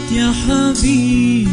يا حبيبي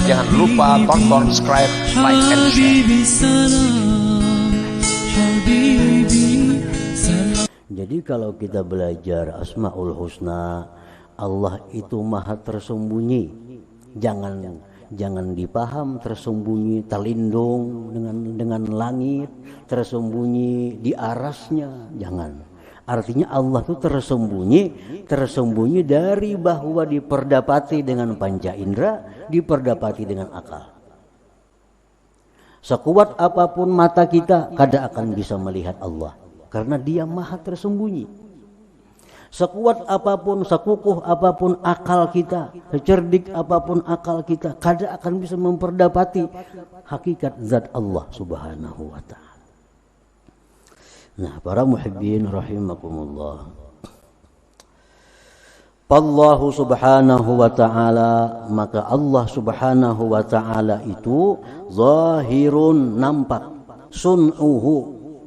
Jangan lupa tonton, subscribe, like, and share. حبيبي سلام حبيبي سلام. Jadi kalau kita belajar Asmaul Husna, Allah itu maha tersembunyi. Jangan dipaham tersembunyi terlindung dengan langit, tersembunyi di arasnya, jangan. Artinya Allah itu tersembunyi dari bahwa diperdapati dengan panca indera, diperdapati dengan akal. Sekuat apapun mata kita, kada akan bisa melihat Allah, karena Dia maha tersembunyi. Sekuat apapun, sekukuh apapun akal kita, secerdik apapun akal kita, kada akan bisa memperdapati hakikat zat Allah Subhanahu wa ta'ala. Nah, para muhibbin rahimakumullah. Allah Subhanahu wa ta'ala, maka Allah Subhanahu wa ta'ala itu zahirun, nampak, sun'uhu,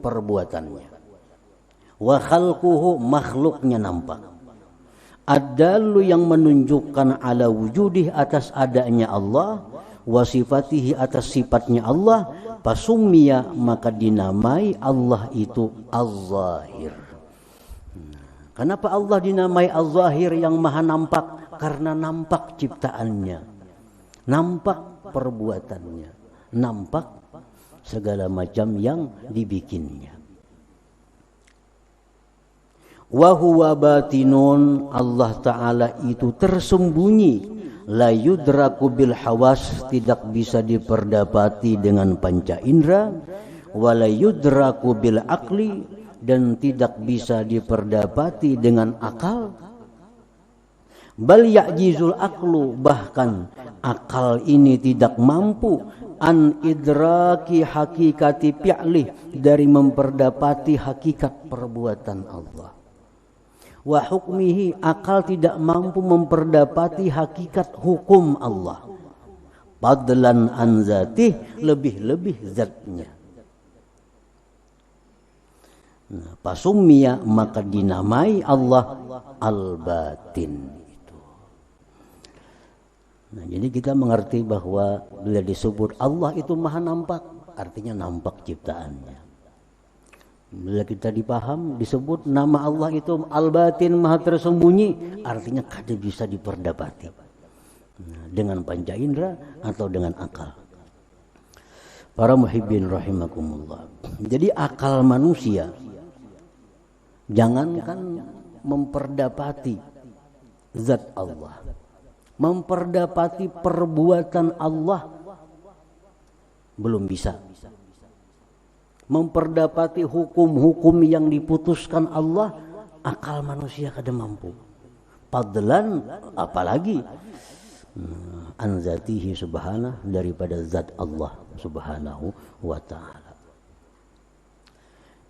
perbuatannya, wa khalquhu, makhluknya nampak, ad-dallu, yang menunjukkan ala wujudih, atas adanya Allah, wa sifatihi, atas sifatnya Allah, pasummiya, maka dinamai Allah itu Az-Zahir. Kenapa Allah dinamai Az-Zahir, yang maha nampak? Karena nampak ciptaannya, nampak perbuatannya, nampak segala macam yang dibikinnya. Wa huwa batinun, Allah Ta'ala itu tersembunyi, la yudraku bil hawas, tidak bisa diperdapati dengan panca indera, wa la yudraku bil akli, dan tidak bisa diperdapati dengan akal. Bal ya'jizul aklu, bahkan akal ini tidak mampu an idraki hakikati fi'lih, dari memperdapati hakikat perbuatan Allah. Wa hukmihi, akal tidak mampu memperdapati hakikat hukum Allah. Fadlan an zatih, lebih-lebih zatnya. Nah, pasummiya, maka dinamai Allah al-batin itu. Nah, jadi kita mengerti bahwa bila disebut Allah itu maha nampak, artinya nampak ciptaannya. Bila kita dipaham disebut nama Allah itu al-batin, maha tersembunyi, artinya kada bisa diperdapati dengan panca indera atau dengan akal. Para muhibbin rahimakumullah. Jadi akal manusia, jangankan memperdapati zat Allah, memperdapati perbuatan Allah belum bisa. Memperdapati hukum-hukum yang diputuskan Allah, akal manusia kada mampu. Padlan, apalagi an zatihi subhanah, daripada zat Allah Subhanahu wa ta'ala.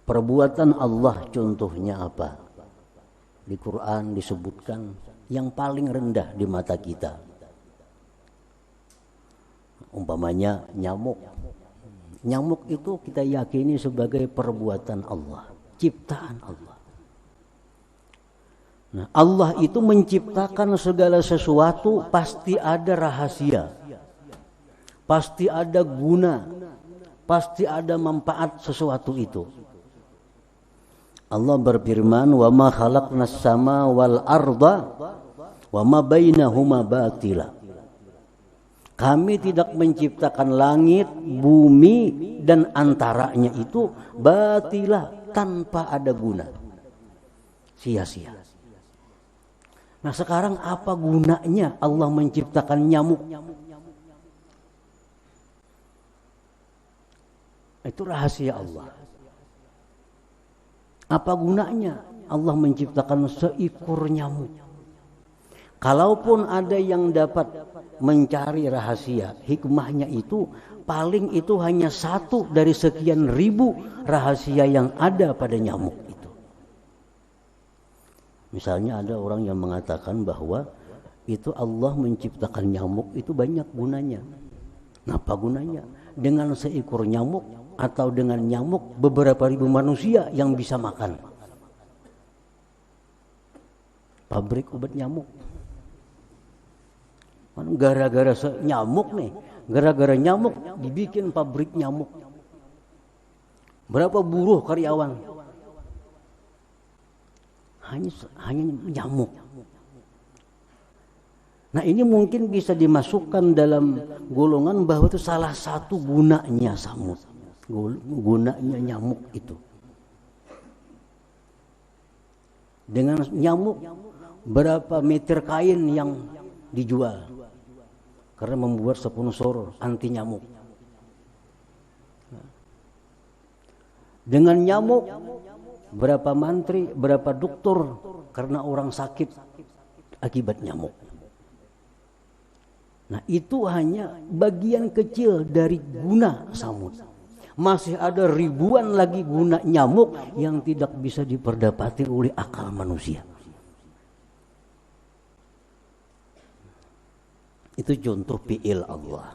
Perbuatan Allah contohnya apa? Di Quran disebutkan yang paling rendah di mata kita, umpamanya nyamuk. Nyamuk itu kita yakini sebagai perbuatan Allah, ciptaan Allah. Nah, Allah itu menciptakan segala sesuatu, pasti ada rahasia, pasti ada guna, pasti ada manfaat sesuatu itu. Allah berfirman, wa ma khalaqnas sama wal arda wa ma bainahuma batila. Kami tidak menciptakan langit, bumi, dan antaranya itu batila, tanpa ada guna, sia-sia. Nah, sekarang apa gunanya Allah menciptakan nyamuk? Itu rahasia Allah. Apa gunanya Allah menciptakan seekor nyamuk? Kalaupun ada yang dapat mencari rahasia, hikmahnya itu paling itu hanya satu dari sekian ribu rahasia yang ada pada nyamuk itu. Misalnya ada orang yang mengatakan bahwa itu Allah menciptakan nyamuk itu banyak gunanya. Apa gunanya? Dengan seekor nyamuk atau dengan nyamuk beberapa ribu manusia yang bisa makan. Pabrik obat nyamuk. Gara-gara nyamuk nih, gara-gara nyamuk dibikin pabrik nyamuk. Berapa buruh karyawan? Hanya nyamuk. Nah ini mungkin bisa dimasukkan dalam golongan bahwa itu salah satu gunanya samud, gunanya nyamuk itu. Dengan nyamuk berapa meter kain yang dijual karena membuat sponsor anti nyamuk. Dengan nyamuk berapa mantri, berapa dokter karena orang sakit akibat nyamuk. Nah itu hanya bagian kecil dari guna samud. Masih ada ribuan lagi guna nyamuk yang tidak bisa diperdapati oleh akal manusia. Itu contoh fi'il Allah.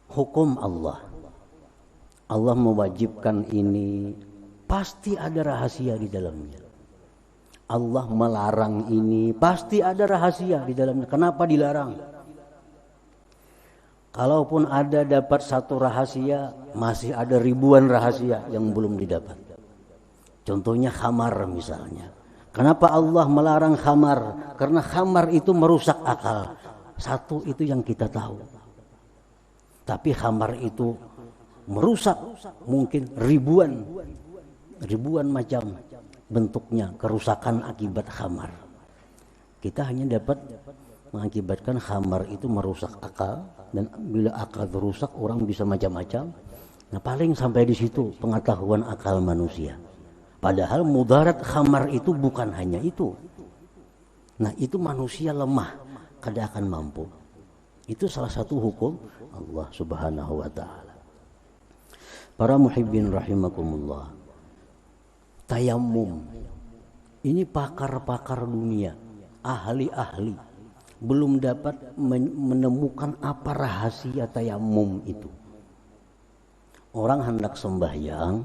Hukum Allah. Allah mewajibkan ini, pasti ada rahasia di dalamnya. Allah melarang ini, pasti ada rahasia di dalamnya. Kenapa dilarang? Kalaupun ada dapat satu rahasia, masih ada ribuan rahasia yang belum didapat. Contohnya khamar misalnya. Kenapa Allah melarang khamar? Karena khamar itu merusak akal. Satu itu yang kita tahu. Tapi khamar itu merusak mungkin ribuan macam bentuknya, kerusakan akibat khamar. Kita hanya dapat mengakibatkan khamar itu merusak akal, dan bila akal rusak orang bisa macam-macam. Nah paling sampai di situ pengetahuan akal manusia. Padahal mudarat khamar itu bukan hanya itu. Nah itu manusia lemah, kada akan mampu. Itu salah satu hukum Allah Subhanahu wa ta'ala. Para muhibbin rahimakumullah, tayammum ini pakar-pakar dunia, ahli-ahli belum dapat menemukan apa rahasia tayammum itu. Orang hendak sembahyang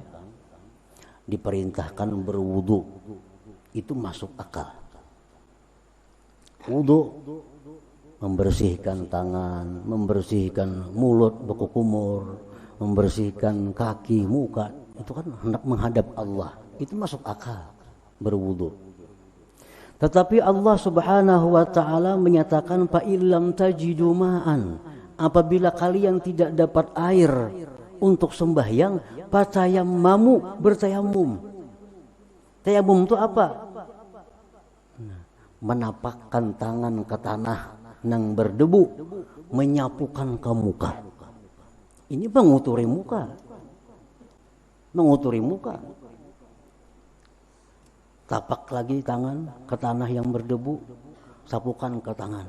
diperintahkan berwudu, itu masuk akal. Wudu membersihkan tangan, membersihkan mulut, beku kumur, membersihkan kaki, muka, itu kan hendak menghadap Allah, itu masuk akal berwudu. Tetapi Allah Subhanahu wa ta'ala menyatakan fa illam tajidu ma'an, apabila kalian tidak dapat air untuk sembahyang, fatayammamu, bertayamum. Tayamum itu apa? Menapakkan tangan ke tanah yang berdebu, menyapukan ke muka. Ini menguturi muka. Menguturi muka. Tapak lagi tangan ke tanah yang berdebu, sapukan ke tangan.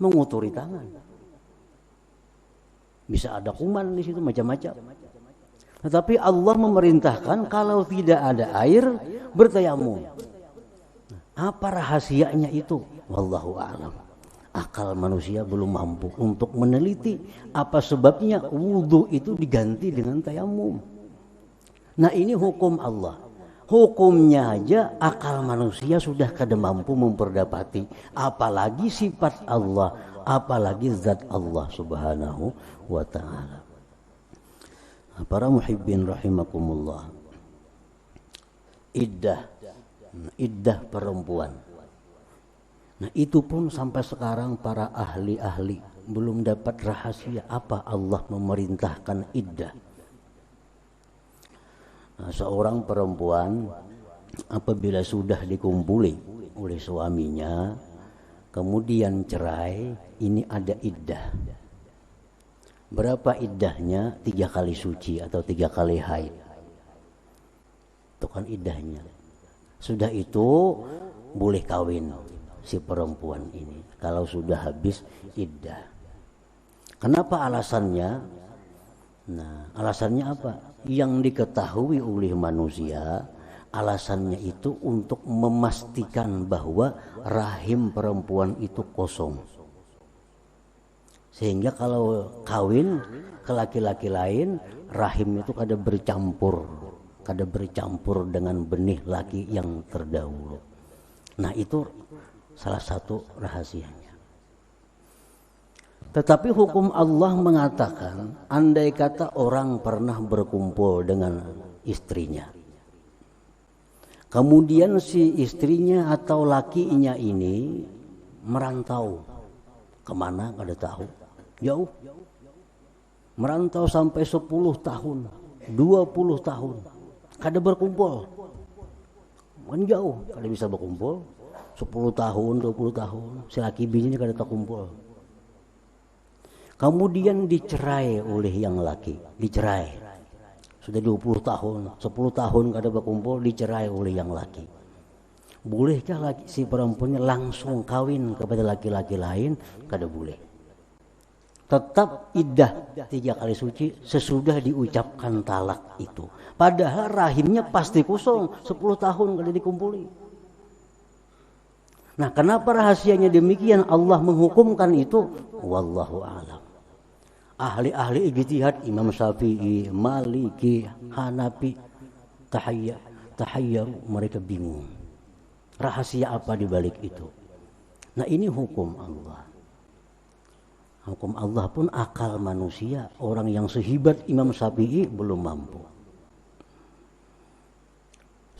Menguturi tangan. Bisa ada kuman di situ macam-macam. Tetapi Allah memerintahkan kalau tidak ada air, bertayamum. Apa rahasianya itu? Wallahu a'lam. Akal manusia belum mampu untuk meneliti apa sebabnya wudu itu diganti dengan tayamum. Nah ini hukum Allah. Hukumnya aja akal manusia sudah kada mampu memperdapati. Apalagi sifat Allah, apalagi zat Allah Subhanahu wa ta'ala. Para muhibbin rahimakumullah. Iddah perempuan. Nah itu pun sampai sekarang para ahli-ahli belum dapat rahasia apa Allah memerintahkan iddah. Nah, seorang perempuan apabila sudah dikumpuli oleh suaminya kemudian cerai, ini ada iddah. Berapa iddahnya? 3 kali suci atau 3 kali haid. Itu kan iddahnya. Sudah itu boleh kawin si perempuan ini kalau sudah habis iddah. Kenapa alasannya? Nah, alasannya apa? Yang diketahui oleh manusia, alasannya itu untuk memastikan bahwa rahim perempuan itu kosong. Sehingga kalau kawin ke laki-laki lain, rahim itu kada bercampur dengan benih laki yang terdahulu. Nah itu salah satu rahasianya. Tetapi hukum Allah mengatakan, andai kata orang pernah berkumpul dengan istrinya, kemudian si istrinya atau lakinya ini merantau, kemana kada tahu, jauh, merantau sampai 10 tahun, 20 tahun, kada berkumpul, kan jauh, kada bisa berkumpul, 10 tahun, 20 tahun, si laki bininya kada terkumpul. Kemudian dicerai oleh yang laki, dicerai. Sudah 20 tahun, 10 tahun kada berkumpul, dicerai oleh yang laki. Bolehkah laki, si perempuannya langsung kawin kepada laki-laki lain? Kada boleh. Tetap iddah 3 kali suci sesudah diucapkan talak itu. Padahal rahimnya pasti kosong, 10 tahun kada dikumpuli. Nah, kenapa rahasianya demikian? Allah menghukumkan itu, wallahu a'lam. Ahli-ahli ijtihad, Imam Syafi'i, Maliki, Hanafi, tahayyaru, mereka bingung. Rahasia apa di balik itu? Nah, ini hukum Allah. Hukum Allah pun akal manusia, orang yang sehebat Imam Syafi'i belum mampu.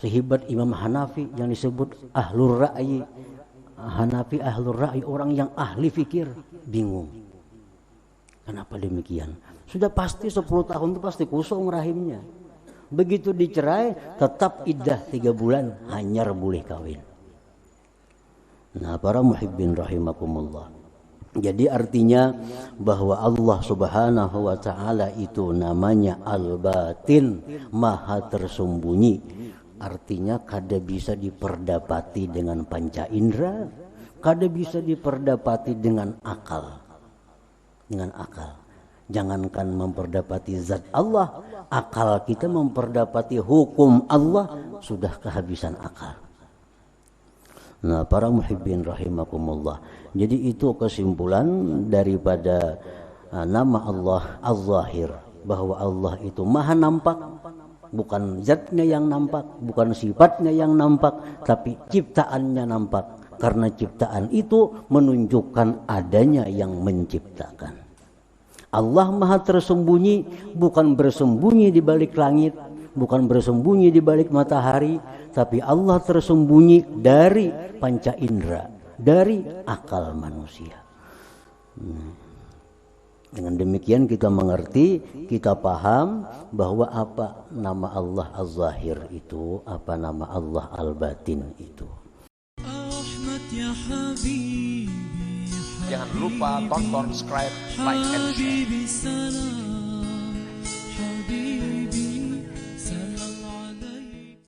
Sehebat Imam Hanafi yang disebut ahlur ra'yi, Hanafi ahlur ra'yi, orang yang ahli fikir, bingung. Kenapa demikian? Sudah pasti 10 tahun itu pasti kosong rahimnya. Begitu dicerai, tetap iddah 3 bulan, hanyar boleh kawin. Nah, para muhibbin rahimakumullah. Jadi artinya bahwa Allah subhanahu wa ta'ala itu namanya al-batin, maha tersembunyi. Artinya kada bisa diperdapati dengan panca indera, kada bisa diperdapati dengan akal. Dengan akal. Jangankan memperdapati zat Allah, akal kita memperdapati hukum Allah sudah kehabisan akal. Nah, para muhibbin rahimakumullah. Jadi itu kesimpulan daripada nama Allah Az-Zahir, bahwa Allah itu maha nampak, bukan zatnya yang nampak, bukan sifatnya yang nampak, tapi ciptaannya nampak. Karena ciptaan itu menunjukkan adanya yang menciptakan. Allah maha tersembunyi, bukan bersembunyi di balik langit, bukan bersembunyi di balik matahari, tapi Allah tersembunyi dari panca indera, dari akal manusia. Dengan demikian kita mengerti, kita paham bahwa apa nama Allah Az-Zahir itu, apa nama Allah Al-Batin itu. يا حبيبي Jangan lupa tonton, subscribe, like, and share. حبيبي سلام